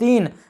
3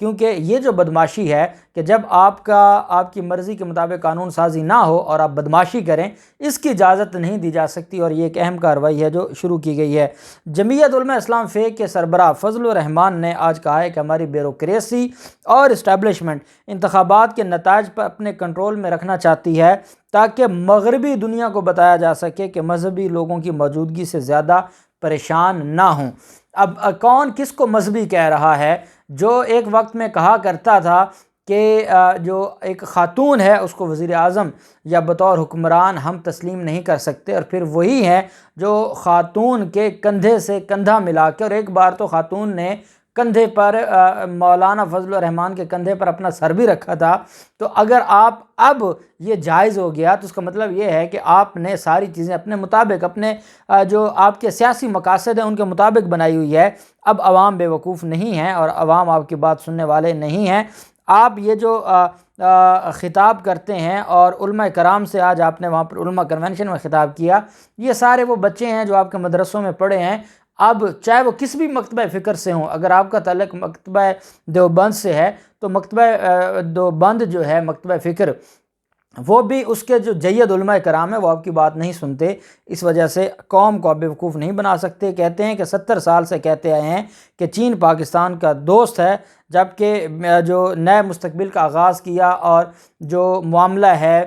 کیونکہ یہ جو بدماشی ہے کہ جب آپ کی مرضی کے مطابق قانون سازی نہ ہو اور آپ بدماشی کریں، اس کی اجازت نہیں دی جا سکتی، اور یہ ایک اہم کارروائی ہے جو شروع کی گئی ہے۔ جمعیت علماء اسلام فیک کے سربراہ فضل الرحمان نے آج کہا ہے کہ ہماری بیوروکریسی اور اسٹیبلشمنٹ انتخابات کے نتائج پر اپنے کنٹرول میں رکھنا چاہتی ہے تاکہ مغربی دنیا کو بتایا جا سکے کہ مذہبی لوگوں کی موجودگی سے زیادہ پریشان نہ ہوں۔ اب کون کس کو مذہبی کہہ رہا ہے؟ جو ایک وقت میں کہا کرتا تھا کہ جو ایک خاتون ہے اس کو وزیر اعظم یا بطور حکمران ہم تسلیم نہیں کر سکتے، اور پھر وہی ہے جو خاتون کے کندھے سے کندھا ملا کے، اور ایک بار تو خاتون نے کندھے پر مولانا فضل الرحمان کے کندھے پر اپنا سر بھی رکھا تھا۔ تو اگر آپ اب یہ جائز ہو گیا تو اس کا مطلب یہ ہے کہ آپ نے ساری چیزیں اپنے مطابق، اپنے جو آپ کے سیاسی مقاصد ہیں ان کے مطابق بنائی ہوئی ہے۔ اب عوام بے وقوف نہیں ہیں اور عوام آپ کی بات سننے والے نہیں ہیں۔ آپ یہ جو خطاب کرتے ہیں، اور علماء کرام سے آج آپ نے وہاں پر علماء کنونشن میں خطاب کیا، یہ سارے وہ بچے ہیں جو آپ کے مدرسوں میں پڑھے ہیں۔ اب چاہے وہ کس بھی مکتبہ فکر سے ہوں، اگر آپ کا تعلق مکتبہ دیوبند سے ہے تو مکتبہ دیوبند جو ہے مکتبہ فکر، وہ بھی اس کے جو جید علماء کرام ہیں وہ آپ کی بات نہیں سنتے۔ اس وجہ سے قوم کو آپ بیوقوف نہیں بنا سکتے۔ کہتے ہیں کہ 70 سال سے کہتے آئے ہیں کہ چین پاکستان کا دوست ہے، جبکہ جو نئے مستقبل کا آغاز کیا اور جو معاملہ ہے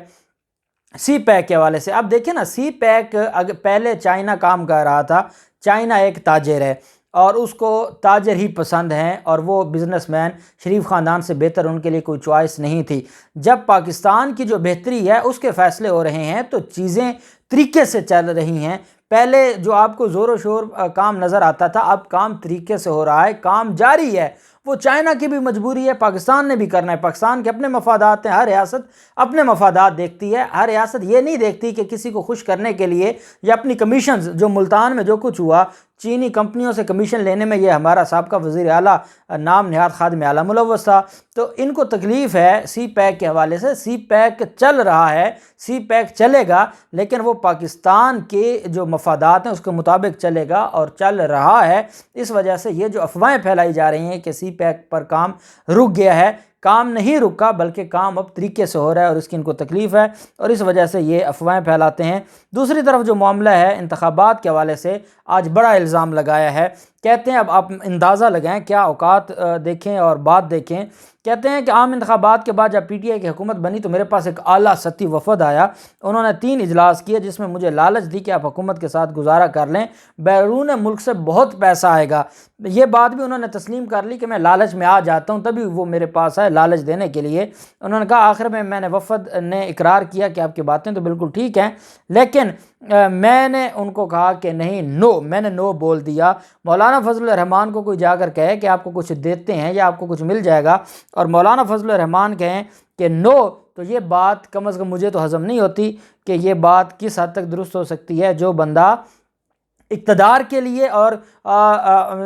سی پیک کے حوالے سے، اب دیکھیں نا، سی پیک پہلے چائنا کام کر رہا تھا۔ چائنا ایک تاجر ہے اور اس کو تاجر ہی پسند ہیں، اور وہ بزنس مین شریف خاندان سے بہتر ان کے لیے کوئی چوائس نہیں تھی۔ جب پاکستان کی جو بہتری ہے اس کے فیصلے ہو رہے ہیں تو چیزیں طریقے سے چل رہی ہیں۔ پہلے جو آپ کو زور و شور کام نظر آتا تھا، اب کام طریقے سے ہو رہا ہے، کام جاری ہے۔ وہ چائنا کی بھی مجبوری ہے، پاکستان نے بھی کرنا ہے، پاکستان کے اپنے مفادات ہیں، ہر ریاست اپنے مفادات دیکھتی ہے۔ ہر ریاست یہ نہیں دیکھتی کہ کسی کو خوش کرنے کے لیے یا اپنی کمیشنز، جو ملتان میں جو کچھ ہوا چینی کمپنیوں سے کمیشن لینے میں، یہ ہمارا سابقہ وزیر اعلیٰ نام نہاد خادم اعلیٰ ملوث تھا، تو ان کو تکلیف ہے سی پیک کے حوالے سے۔ سی پیک چل رہا ہے، سی پیک چلے گا، لیکن وہ پاکستان کے جو مفادات ہیں اس کے مطابق چلے گا اور چل رہا ہے۔ اس وجہ سے یہ جو افواہیں پھیلائی جا رہی ہیں کہ سی پیک پر کام رک گیا ہے، کام نہیں رکا، بلکہ کام اب طریقے سے ہو رہا ہے، اور اس کی ان کو تکلیف ہے، اور اس وجہ سے یہ افواہیں پھیلاتے ہیں۔ دوسری طرف جو معاملہ ہے انتخابات کے حوالے سے، آج بڑا الزام لگایا ہے۔ کہتے ہیں، اب آپ اندازہ لگائیں، کیا اوقات دیکھیں اور بات دیکھیں۔ کہتے ہیں کہ عام انتخابات کے بعد جب پی ٹی آئی کی حکومت بنی تو میرے پاس ایک اعلیٰ سطحی وفد آیا، انہوں نے 3 اجلاس کیے جس میں مجھے لالچ دی کہ آپ حکومت کے ساتھ گزارا کر لیں، بیرون ملک سے بہت پیسہ آئے گا۔ یہ بات بھی انہوں نے تسلیم کر لی کہ میں لالچ میں آ جاتا ہوں، تبھی وہ میرے پاس آئے لالچ دینے کے لیے۔ انہوں نے کہا، آخر میں نے وفد نے اقرار کیا کہ آپ کی باتیں تو بالکل ٹھیک ہیں، لیکن میں نے ان کو کہا کہ نہیں، میں نے نو بول دیا۔ مولانا فضل الرحمان کو کوئی جا کر کہے کہ آپ کو کچھ دیتے ہیں یا آپ کو کچھ مل جائے گا، اور مولانا فضل الرحمان کہیں کہ نو، تو یہ بات کم از کم مجھے تو ہضم نہیں ہوتی کہ یہ بات کس حد تک درست ہو سکتی ہے۔ جو بندہ اقتدار کے لیے اور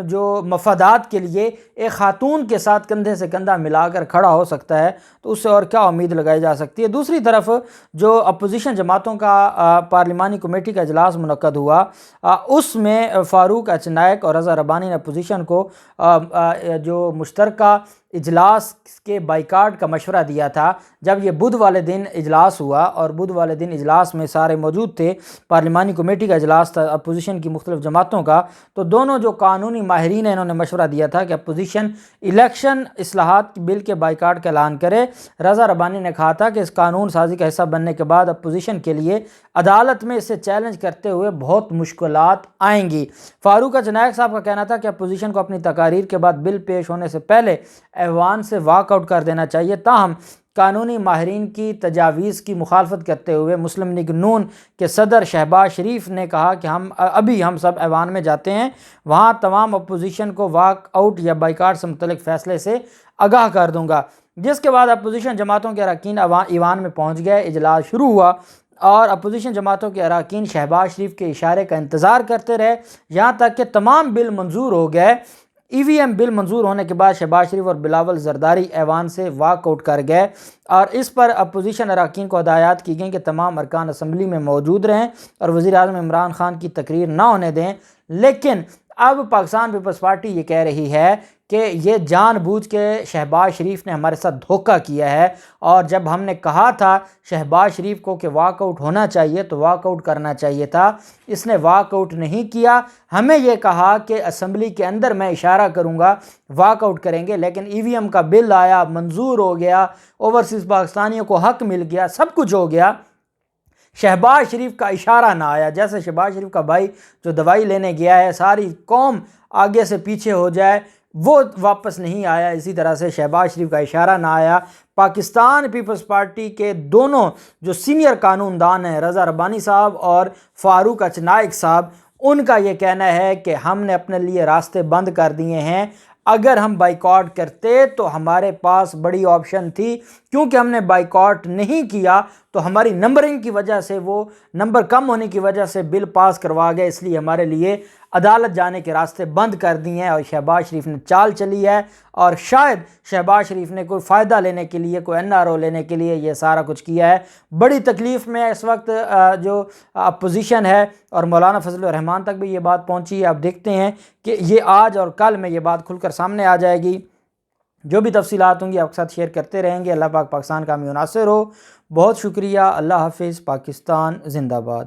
جو مفادات کے لیے ایک خاتون کے ساتھ کندھے سے کندھا ملا کر کھڑا ہو سکتا ہے، تو اس سے اور کیا امید لگائی جا سکتی ہے۔ دوسری طرف جو اپوزیشن جماعتوں کا پارلیمانی کمیٹی کا اجلاس منعقد ہوا، اس میں فاروق ایچ نائک اور رضا ربانی نے اپوزیشن کو جو مشترکہ اجلاس کے بائیکاٹ کا مشورہ دیا تھا۔ جب یہ بدھ والے دن اجلاس ہوا، اور بدھ والے دن اجلاس میں سارے موجود تھے، پارلیمانی کمیٹی کا اجلاس تھا اپوزیشن کی مختلف جماعتوں کا، تو دونوں جو قانونی ماہرین ہیں انہوں نے مشورہ دیا تھا کہ اپوزیشن الیکشن اصلاحات بل کے بائیکاٹ کا اعلان کرے۔ رضا ربانی نے کہا تھا کہ اس قانون سازی کا حصہ بننے کے بعد اپوزیشن کے لیے عدالت میں اسے چیلنج کرتے ہوئے بہت مشکلات آئیں گی۔ فاروق ایچ نائک صاحب کا کہنا تھا کہ اپوزیشن کو اپنی تقاریر کے بعد بل پیش ہونے سے پہلے ایوان سے واک آؤٹ کر دینا چاہیے۔ تاہم قانونی ماہرین کی تجاویز کی مخالفت کرتے ہوئے مسلم لیگ نون کے صدر شہباز شریف نے کہا کہ ہم سب ایوان میں جاتے ہیں، وہاں تمام اپوزیشن کو واک آؤٹ یا بائیکاٹ سے متعلق فیصلے سے آگاہ کر دوں گا۔ جس کے بعد اپوزیشن جماعتوں کے اراکین ایوان میں پہنچ گئے، اجلاس شروع ہوا، اور اپوزیشن جماعتوں کے اراکین شہباز شریف کے اشارے کا انتظار کرتے رہے، یہاں تک کہ تمام بل منظور ہو گئے۔ ای وی ایم بل منظور ہونے کے بعد شہباز شریف اور بلاول زرداری ایوان سے واک آؤٹ کر گئے، اور اس پر اپوزیشن اراکین کو ہدایات کی گئیں کہ تمام ارکان اسمبلی میں موجود رہیں اور وزیر اعظم عمران خان کی تقریر نہ ہونے دیں۔ لیکن اب پاکستان پیپلز پارٹی یہ کہہ رہی ہے کہ یہ جان بوجھ کے شہباز شریف نے ہمارے ساتھ دھوکہ کیا ہے، اور جب ہم نے کہا تھا شہباز شریف کو کہ واک آؤٹ ہونا چاہیے تو واک آؤٹ کرنا چاہیے تھا، اس نے واک آؤٹ نہیں کیا۔ ہمیں یہ کہا کہ اسمبلی کے اندر میں اشارہ کروں گا واک آؤٹ کریں گے، لیکن ای وی ایم کا بل آیا، منظور ہو گیا، اوورسیز پاکستانیوں کو حق مل گیا، سب کچھ ہو گیا، شہباز شریف کا اشارہ نہ آیا۔ جیسے شہباز شریف کا بھائی جو دوائی لینے گیا ہے، ساری قوم آگے سے پیچھے ہو جائے، وہ واپس نہیں آیا، اسی طرح سے شہباز شریف کا اشارہ نہ آیا۔ پاکستان پیپلز پارٹی کے دونوں جو سینئر قانون دان ہیں، رضا ربانی صاحب اور فاروق اچنائک صاحب، ان کا یہ کہنا ہے کہ ہم نے اپنے لیے راستے بند کر دیے ہیں، اگر ہم بائیکاٹ کرتے تو ہمارے پاس بڑی آپشن تھی، کیونکہ ہم نے بائیکاٹ نہیں کیا تو ہماری نمبرنگ کی وجہ سے، وہ نمبر کم ہونے کی وجہ سے بل پاس کروا گئے، اس لیے ہمارے لیے عدالت جانے کے راستے بند کر دیے ہیں، اور شہباز شریف نے چال چلی ہے، اور شاید شہباز شریف نے کوئی فائدہ لینے کے لیے، کوئی این آر او لینے کے لیے یہ سارا کچھ کیا ہے۔ بڑی تکلیف میں اس وقت جو اپوزیشن ہے، اور مولانا فضل الرحمان تک بھی یہ بات پہنچی ہے۔ آپ دیکھتے ہیں کہ یہ آج اور کل میں یہ بات کھل کر سامنے آ جائے گی، جو بھی تفصیلات ہوں گی آپ کے ساتھ شیئر کرتے رہیں گے۔ اللہ پاک پاکستان کا حامی و ناصر ہو۔ بہت شکریہ، اللہ حافظ، پاکستان زندہ باد۔